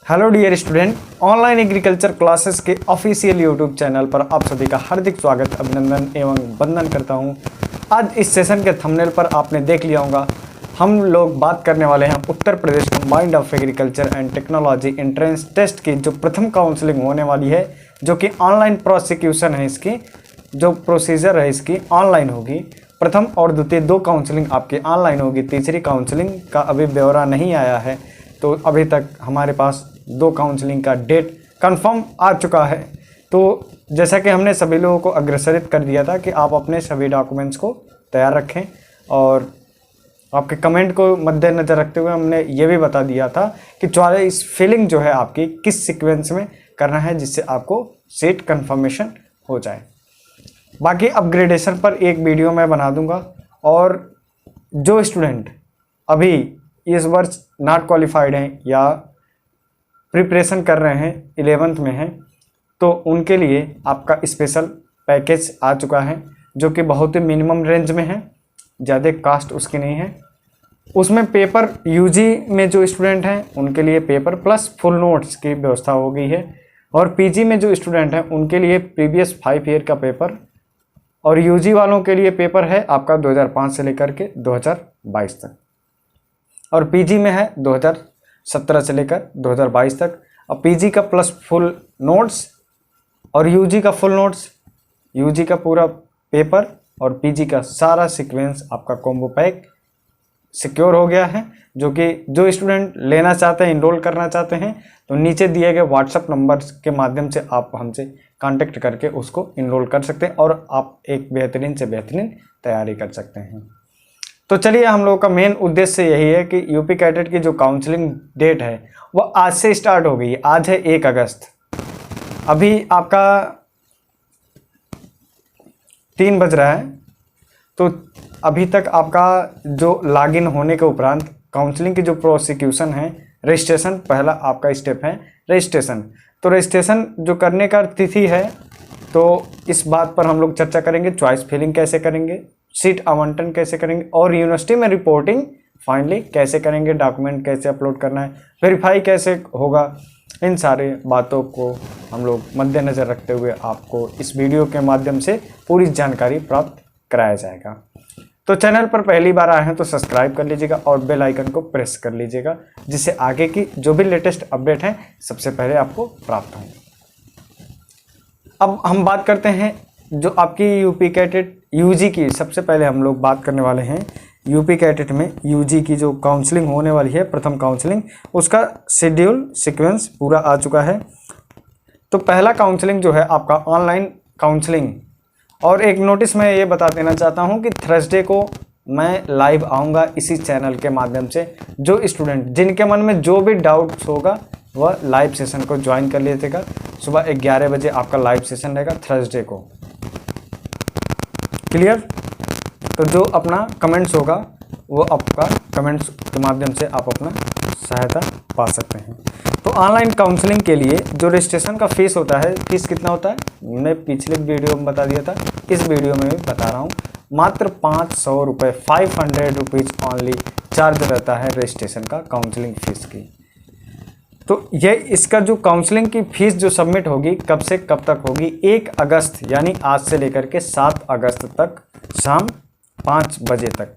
Hello dear student, online agriculture classes के official YouTube channel पर आप सभी का हार्दिक स्वागत, अभिनंदन एवं वंदन करता हूं। आज इस सेशन के थंबनेल पर आपने देख लिया होगा, हम लोग बात करने वाले हैं Uttar Pradesh combined of agriculture and technology entrance test की जो प्रथम काउंसलिंग होने वाली है, जो कि ऑनलाइन प्रोसिक्यूशन है। इसकी जो प्रोसीजर है इसकी ऑनलाइन होगी। प्रथम और द्वितीय दो काउंसलिंग आपकी ऑनलाइन होगी। तीसरी काउंसलिंग का अभी ब्यौरा नहीं आया है, तो अभी तक हमारे पास दो काउंसलिंग का डेट कंफर्म आ चुका है। तो जैसा कि हमने सभी लोगों को अग्रसरित कर दिया था कि आप अपने सभी डॉक्यूमेंट्स को तैयार रखें, और आपके कमेंट को मद्देनज़र रखते हुए हमने ये भी बता दिया था कि चॉइस फिलिंग जो है आपकी किस सीक्वेंस में करना है, जिससे आपको सीट कंफर्मेशन हो जाए। बाकी अपग्रेडेशन पर एक वीडियो मैं बना दूंगा, और जो स्टूडेंट अभी इस वर्ष नॉट क्वालिफाइड हैं या प्रिपरेशन कर रहे हैं, 11th में हैं, तो उनके लिए आपका स्पेशल पैकेज आ चुका है, जो कि बहुत ही मिनिमम रेंज में है, ज़्यादा कास्ट उसकी नहीं है। उसमें पेपर यूजी में जो स्टूडेंट हैं उनके लिए पेपर प्लस फुल नोट्स की व्यवस्था हो गई है, और पीजी में जो स्टूडेंट हैं उनके लिए प्रीवियस 5 ईयर का पेपर, और यूजी वालों के लिए पेपर है आपका 2005 से लेकर के 2022 तक, और पीजी में है 2017 से लेकर 2022 तक। और पीजी का प्लस फुल नोट्स और यूजी का फुल नोट्स, यूजी का पूरा पेपर और पीजी का सारा सीक्वेंस आपका कॉम्बो पैक सिक्योर हो गया है। जो कि जो स्टूडेंट लेना चाहते हैं, इनरोल करना चाहते हैं, तो नीचे दिए गए व्हाट्सएप नंबर के माध्यम से आप हमसे कांटेक्ट करके उसको इनरोल कर सकते हैं, और आप एक बेहतरीन से बेहतरीन तैयारी कर सकते हैं। तो चलिए, हम लोगों का मेन उद्देश्य यही है कि यूपी कैडेट की जो काउंसलिंग डेट है वो आज से स्टार्ट हो गई है। आज है 1 अगस्त, अभी आपका 3 बज रहा है, तो अभी तक आपका जो लॉगिन होने के उपरांत काउंसलिंग की जो प्रोसिक्यूशन है, रजिस्ट्रेशन पहला आपका स्टेप है रजिस्ट्रेशन। तो रजिस्ट्रेशन जो करने का तिथि है, तो इस बात पर हम लोग चर्चा करेंगे। चॉइस फिलिंग कैसे करेंगे, सीट आवंटन कैसे करेंगे, और यूनिवर्सिटी में रिपोर्टिंग फाइनली कैसे करेंगे, डॉक्यूमेंट कैसे अपलोड करना है, वेरीफाई कैसे होगा, इन सारे बातों को हम लोग मद्देनज़र रखते हुए आपको इस वीडियो के माध्यम से पूरी जानकारी प्राप्त कराया जाएगा। तो चैनल पर पहली बार आए हैं तो सब्सक्राइब कर लीजिएगा और बेल आइकन को प्रेस कर लीजिएगा, जिससे आगे की जो भी लेटेस्ट अपडेट हैं सबसे पहले आपको प्राप्त हों। अब हम बात करते हैं जो आपकी यूपी कैटेट यूजी की। सबसे पहले हम लोग बात करने वाले हैं यूपी कैटेट में यूजी की जो काउंसलिंग होने वाली है, प्रथम काउंसलिंग, उसका शेड्यूल सीक्वेंस पूरा आ चुका है। तो पहला काउंसलिंग जो है आपका ऑनलाइन काउंसलिंग, और एक नोटिस मैं ये बता देना चाहता हूँ कि थर्सडे को मैं लाइव आऊँगा इसी चैनल के माध्यम से। जो स्टूडेंट जिनके मन में जो भी डाउट्स होगा वह लाइव सेशन को ज्वाइन कर लीजिएगा। सुबह 11 बजे आपका लाइव सेशन रहेगा थर्सडे को। क्लियर? तो जो अपना कमेंट्स होगा वो आपका कमेंट्स के माध्यम से आप अपना सहायता पा सकते हैं। तो ऑनलाइन काउंसलिंग के लिए जो रजिस्ट्रेशन का फीस होता है, फीस कितना होता है मैंने पिछले वीडियो में बता दिया था, इस वीडियो में भी बता रहा हूँ। मात्र 500 रुपये, 500 रुपीज़ ऑनली चार्ज रहता है रजिस्ट्रेशन का, काउंसलिंग फीस की। तो ये इसका जो काउंसलिंग की फ़ीस जो सबमिट होगी कब से कब तक होगी, 1 अगस्त यानी आज से लेकर के 7 अगस्त तक शाम 5 बजे तक,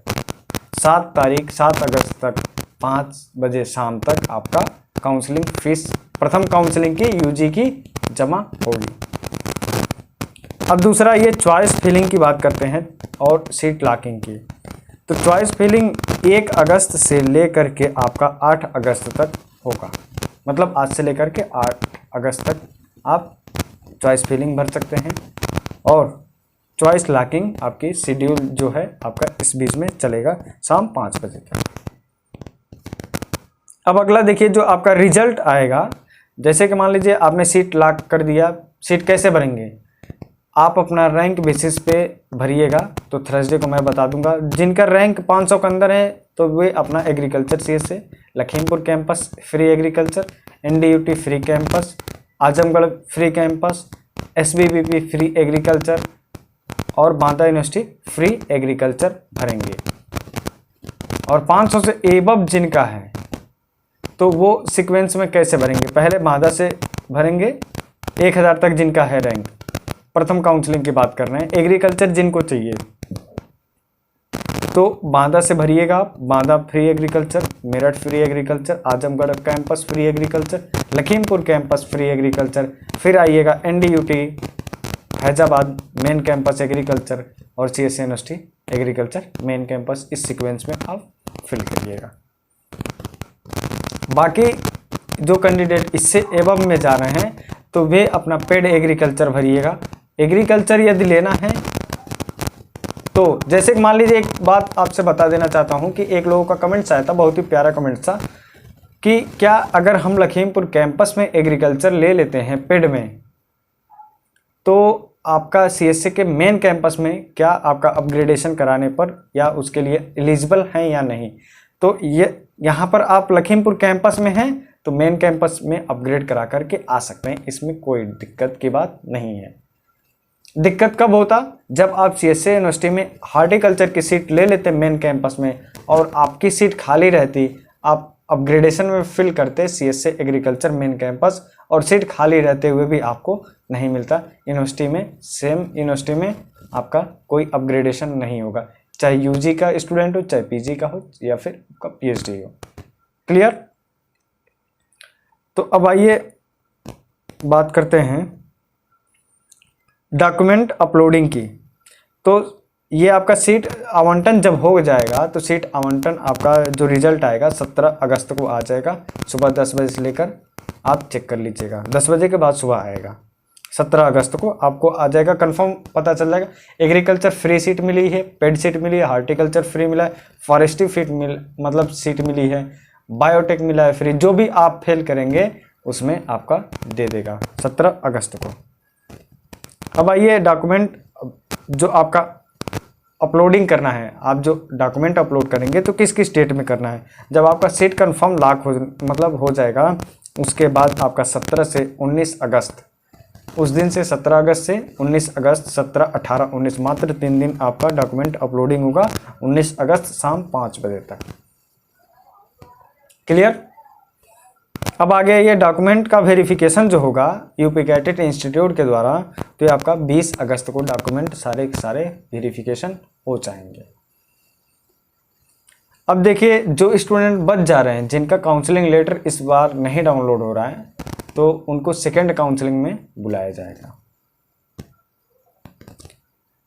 7 तारीख 7 अगस्त तक 5 बजे शाम तक आपका काउंसलिंग फीस प्रथम काउंसलिंग की यूजी की जमा होगी। अब दूसरा ये चॉइस फिलिंग की बात करते हैं और सीट लॉकिंग की। तो चॉइस फिलिंग 1 अगस्त से लेकर के आपका 8 अगस्त तक होगा, मतलब आज से लेकर के 8 अगस्त तक आप चॉइस फिलिंग भर सकते हैं, और चॉइस लॉकिंग आपकी शेड्यूल जो है आपका इस बीच में चलेगा शाम 5 बजे तक। अब अगला देखिए, जो आपका रिजल्ट आएगा, जैसे कि मान लीजिए आपने सीट लॉक कर दिया। सीट कैसे भरेंगे, आप अपना रैंक बेसिस पे भरिएगा, तो थर्सडे को मैं बता दूंगा। जिनका रैंक 500 के अंदर है तो वे अपना एग्रीकल्चर CS से Lakhimpur campus free agriculture, NDUT free campus, Azamgarh free campus, SBBP free agriculture और बांदा यूनिवर्सिटी फ्री एग्रीकल्चर भरेंगे। और 500 से एबव जिनका है तो वो सीक्वेंस में कैसे भरेंगे, पहले बांदा से भरेंगे 1000 तक जिनका है रैंक, प्रथम काउंसलिंग की बात कर रहे हैं। एग्रीकल्चर जिनको चाहिए तो बांदा से भरिएगा आप, Banda free agriculture, Meerut free agriculture, Azamgarh campus free agriculture, Lakhimpur campus free agriculture, फिर आइएगा NDUT Faizabad main campus agriculture और CSE university agriculture main campus. इस सीक्वेंस में आप फिल करिएगा। बाकी जो कैंडिडेट इससे एवं में जा रहे हैं तो वे अपना पेड एग्रीकल्चर भरिएगा। एग्रीकल्चर यदि लेना है तो जैसे कि मान लीजिए, एक बात आपसे बता देना चाहता हूं कि एक लोगों का कमेंट्स आया था, बहुत ही प्यारा कमेंट था कि क्या अगर हम लखीमपुर कैंपस में एग्रीकल्चर ले लेते हैं पेड में तो आपका CSE के मेन कैंपस में क्या आपका अपग्रेडेशन कराने पर या उसके लिए एलिजिबल हैं या नहीं। तो ये यहाँ पर आप लखीमपुर कैंपस में हैं तो मेन कैंपस में अपग्रेड करा करके आ सकते हैं, इसमें कोई दिक्कत की बात नहीं है। दिक्कत कब होता, जब आप CSE यूनिवर्सिटी में हार्टिकल्चर की सीट ले लेते मेन कैंपस में और आपकी सीट खाली रहती, आप अपग्रेडेशन में फिल करते CSE एग्रीकल्चर मेन कैंपस और सीट खाली रहते हुए भी आपको नहीं मिलता यूनिवर्सिटी में, सेम यूनिवर्सिटी में आपका कोई अपग्रेडेशन नहीं होगा, चाहे UG का स्टूडेंट हो, चाहे PG का हो या फिर आपका PhD हो। क्लियर। तो अब आइए बात करते हैं डॉक्यूमेंट अपलोडिंग की। तो ये आपका सीट आवंटन जब हो जाएगा तो सीट आवंटन आपका जो रिजल्ट आएगा 17 अगस्त को आ जाएगा, सुबह 10 बजे से लेकर आप चेक कर लीजिएगा, 10 बजे के बाद सुबह आएगा। 17 अगस्त को आपको आ जाएगा, कंफर्म पता चल जाएगा। एग्रीकल्चर फ्री सीट मिली है, पेड सीट मिली है, हार्टिकल्चर फ्री मिला है, फॉरेस्ट्री मतलब सीट मिली है, बायोटेक मिला है फ्री, जो भी आप फेल करेंगे उसमें आपका दे देगा 17 अगस्त को। अब आइए डॉक्यूमेंट जो आपका अपलोडिंग करना है, आप जो डॉक्यूमेंट अपलोड करेंगे तो किस किस डेट में करना है। जब आपका सीट कंफर्म लॉक हो जाएगा उसके बाद आपका 17 से 19 अगस्त, उस दिन से 17 अगस्त से 19 अगस्त, 17, 18, 19 मात्र 3 दिन आपका डॉक्यूमेंट अपलोडिंग होगा, 19 अगस्त शाम 5 बजे तक। क्लियर। अब आगे ये डॉक्यूमेंट का वेरिफिकेशन जो होगा यूपी कैडेट इंस्टीट्यूट के द्वारा, तो ये आपका 20 अगस्त को डॉक्यूमेंट सारे के सारे वेरिफिकेशन हो जाएंगे। अब देखिए, जो स्टूडेंट बच जा रहे हैं जिनका काउंसलिंग लेटर इस बार नहीं डाउनलोड हो रहा है तो उनको सेकेंड काउंसलिंग में बुलाया जाएगा।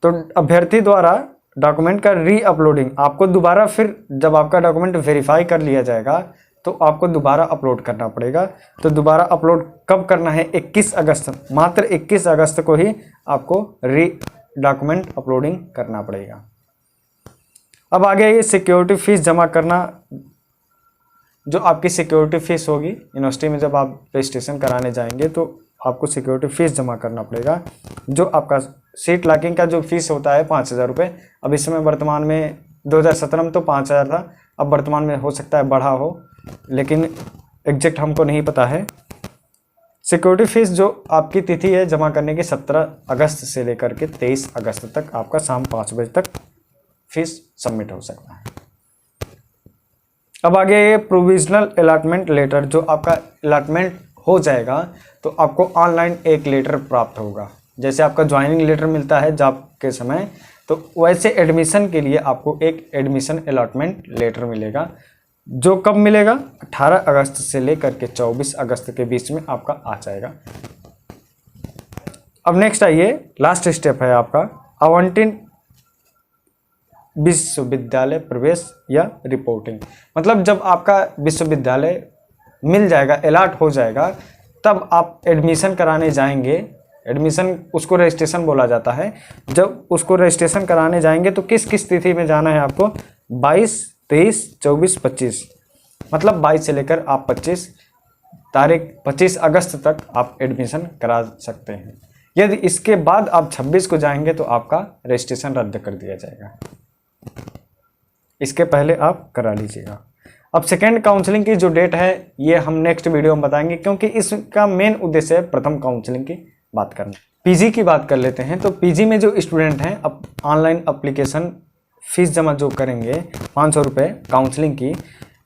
तो अभ्यर्थी द्वारा डॉक्यूमेंट का री अपलोडिंग आपको दोबारा, फिर जब आपका डॉक्यूमेंट वेरीफाई कर लिया जाएगा तो आपको दोबारा अपलोड करना पड़ेगा। तो दोबारा अपलोड कब करना है, 21 अगस्त, मात्र 21 अगस्त को ही आपको री डॉक्यूमेंट अपलोडिंग करना पड़ेगा। अब आगे ये सिक्योरिटी फीस जमा करना, जो आपकी सिक्योरिटी फीस होगी यूनिवर्सिटी में जब आप रजिस्ट्रेशन कराने जाएंगे तो आपको सिक्योरिटी फीस जमा करना पड़ेगा। जो आपका सीट लॉकिंग का जो फीस होता है 5000 रुपये, अब इस समय वर्तमान में 2017 में तो 5000 था, अब वर्तमान में हो सकता है बढ़ा हो, लेकिन एग्जैक्ट हमको नहीं पता है। सिक्योरिटी फीस जो आपकी तिथि है जमा करने की 17 अगस्त से लेकर के 23 अगस्त तक आपका शाम 5 बजे तक फीस सबमिट हो सकता है। अब आगे ये प्रोविजनल अलॉटमेंट लेटर, जो आपका अलॉटमेंट हो जाएगा तो आपको ऑनलाइन एक लेटर प्राप्त होगा। जैसे आपका ज्वाइनिंग लेटर मिलता है जॉब के समय, तो वैसे एडमिशन के लिए आपको एक एडमिशन अलॉटमेंट लेटर मिलेगा, जो कब मिलेगा 18 अगस्त से लेकर के 24 अगस्त के बीच में आपका आ जाएगा। अब नेक्स्ट आइए, लास्ट स्टेप है आपका आवंटन विश्वविद्यालय प्रवेश या रिपोर्टिंग। मतलब जब आपका विश्वविद्यालय मिल जाएगा, अलॉट हो जाएगा, तब आप एडमिशन कराने जाएंगे। एडमिशन उसको रजिस्ट्रेशन बोला जाता है। जब उसको रजिस्ट्रेशन कराने जाएंगे तो किस किस तिथि में जाना है आपको, 22, 23, 24, 25, मतलब 22 से लेकर आप 25 तारीख 25 अगस्त तक आप एडमिशन करा सकते हैं। यदि इसके बाद आप 26 को जाएंगे तो आपका रजिस्ट्रेशन रद्द कर दिया जाएगा, इसके पहले आप करा लीजिएगा। अब सेकेंड काउंसलिंग की जो डेट है ये हम नेक्स्ट वीडियो में बताएंगे, क्योंकि इसका मेन उद्देश्य है प्रथम काउंसलिंग की बात करना। पीजी की बात कर लेते हैं। तो पीजी में जो स्टूडेंट हैं अब ऑनलाइन एप्लीकेशन फीस जमा जो करेंगे 500 रुपये काउंसलिंग की,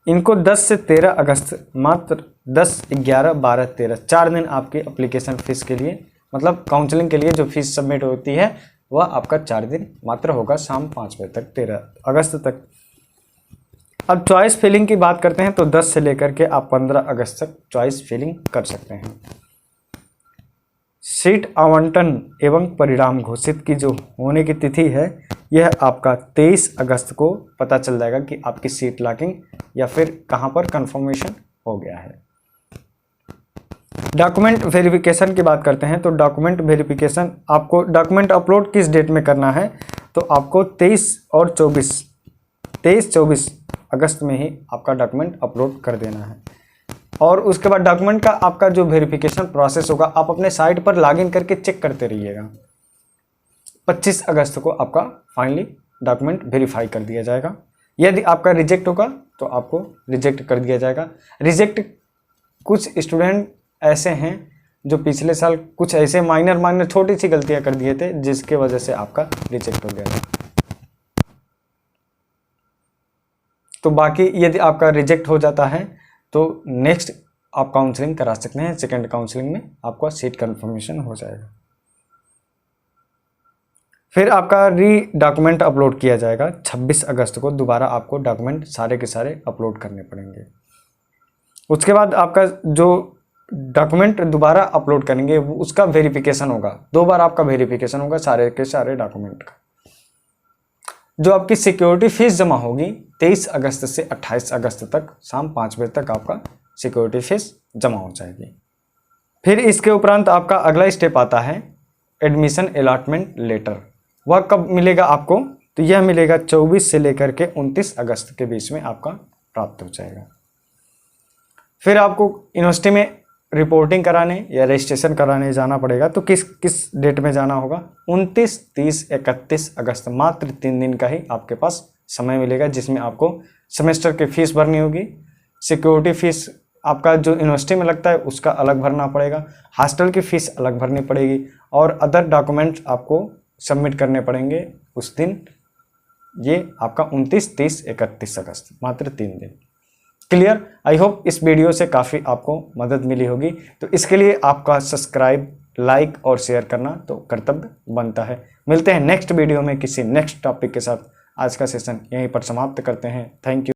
इनको 10 से 13 अगस्त, मात्र 10, 11, 12, 13 4 दिन आपकी एप्लीकेशन फ़ीस के लिए, मतलब काउंसलिंग के लिए जो फीस सबमिट होती है वह आपका 4 दिन मात्र होगा, शाम 5 बजे तक, 13 अगस्त तक। अब चॉइस फिलिंग की बात करते हैं तो 10 से लेकर के आप 15 अगस्त तक चॉइस फिलिंग कर सकते हैं। सीट आवंटन एवं परिणाम घोषित की जो होने की तिथि है, यह आपका 23 अगस्त को पता चल जाएगा कि आपकी सीट लॉकिंग या फिर कहां पर कंफर्मेशन हो गया है। डॉक्यूमेंट वेरिफिकेशन की बात करते हैं तो डॉक्यूमेंट वेरिफिकेशन आपको डॉक्यूमेंट अपलोड किस डेट में करना है, तो आपको 23-24 अगस्त में ही आपका डॉक्यूमेंट अपलोड कर देना है। और उसके बाद डॉक्यूमेंट का आपका जो वेरिफिकेशन प्रोसेस होगा, आप अपने साइट पर लॉगिन करके चेक करते रहिएगा। 25 अगस्त को आपका फाइनली डॉक्यूमेंट वेरीफाई कर दिया जाएगा। यदि आपका रिजेक्ट होगा तो आपको रिजेक्ट कर दिया जाएगा। रिजेक्ट कुछ स्टूडेंट ऐसे हैं जो पिछले साल कुछ ऐसे माइनर छोटी सी गलतियां कर दिए थे, जिसके वजह से आपका रिजेक्ट हो गया था। तो बाकी यदि आपका रिजेक्ट हो जाता है तो नेक्स्ट आप काउंसलिंग करा सकते हैं। सेकंड काउंसलिंग में आपका सीट कंफर्मेशन हो जाएगा। फिर आपका डॉक्यूमेंट अपलोड किया जाएगा 26 अगस्त को। दोबारा आपको डॉक्यूमेंट सारे के सारे अपलोड करने पड़ेंगे। उसके बाद आपका जो डॉक्यूमेंट दोबारा अपलोड करेंगे उसका वेरिफिकेशन होगा। 2 बार आपका वेरिफिकेशन होगा सारे के सारे डॉक्यूमेंट का। जो आपकी सिक्योरिटी फीस जमा होगी 23 अगस्त से 28 अगस्त तक शाम 5 बजे तक आपका सिक्योरिटी फीस जमा हो जाएगी। फिर इसके उपरांत आपका अगला स्टेप आता है एडमिशन अलॉटमेंट लेटर। वह कब मिलेगा आपको, तो यह मिलेगा 24 से लेकर के 29 अगस्त के बीच में आपका प्राप्त हो जाएगा। फिर आपको यूनिवर्सिटी में रिपोर्टिंग कराने या रजिस्ट्रेशन कराने जाना पड़ेगा। तो किस डेट में जाना होगा, 29, 30, 31 अगस्त, मात्र 3 दिन का ही आपके पास समय मिलेगा, जिसमें आपको सेमेस्टर की फ़ीस भरनी होगी। सिक्योरिटी फीस आपका जो यूनिवर्सिटी में लगता है उसका अलग भरना पड़ेगा, हॉस्टल की फ़ीस अलग भरनी पड़ेगी, और अदर डॉक्यूमेंट्स आपको सबमिट करने पड़ेंगे उस दिन। ये आपका 29, 30, 31 अगस्त, मात्र 3 दिन। क्लियर। आई होप इस वीडियो से काफ़ी आपको मदद मिली होगी। तो इसके लिए आपका सब्सक्राइब, लाइक और शेयर करना तो कर्तव्य बनता है। मिलते हैं नेक्स्ट वीडियो में किसी नेक्स्ट टॉपिक के साथ। आज का सेशन यहीं पर समाप्त करते हैं। Thank you.